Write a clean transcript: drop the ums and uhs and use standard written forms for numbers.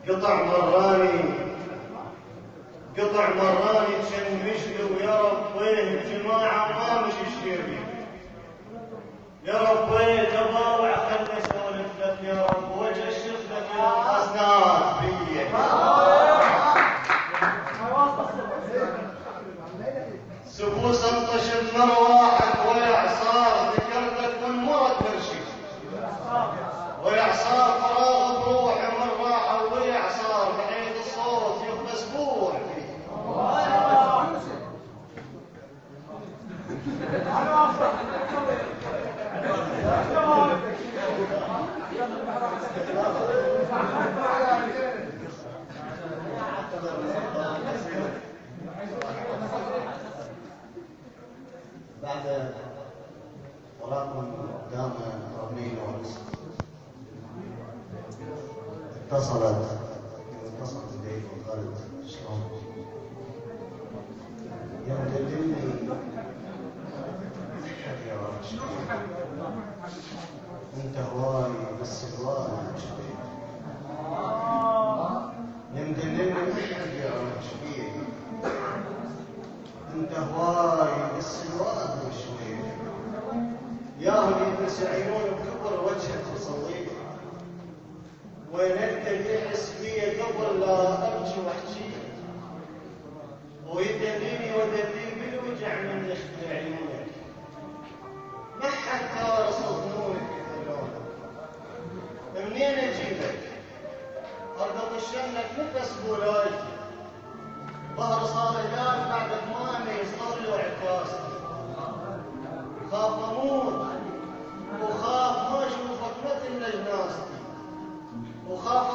قطع مراني قطع مراني تشمشلي ويا ربي جماعة ما مش الشيري يا ربي تباوع خلنا اسولف لك يا رب وجه الشيخ لك الحسنات بيا سبوس انطش بمرواحك ويعصار ذكرتك من مرض مرشي ويعصار فراغ بروحي من راحه ويعصار بحيث الصوت يبقى اسبوع فيه بعد وراكم قام ربيع ونصف اتصلت بي وقالت شلون يوم قدمني يا رب شلون انت هواي بس هواي شوي يمدلني محد يا رب شوي انت هواي بس هواي شوي ياهلي بس عيون بكبر وجهك وصليت وينك يحس بي قبل لا ابكي واحكي ويدليني ودلي بالوجع من يخفي عيونك ما حتى صدمونك يخلونك منين اجيبك ارض الشملك نفس بولاي ظهر صار هلال بعد ثمانية صار له عكاستي خاف اموت وخاف ما اشوفك مثل نجناستي وخاف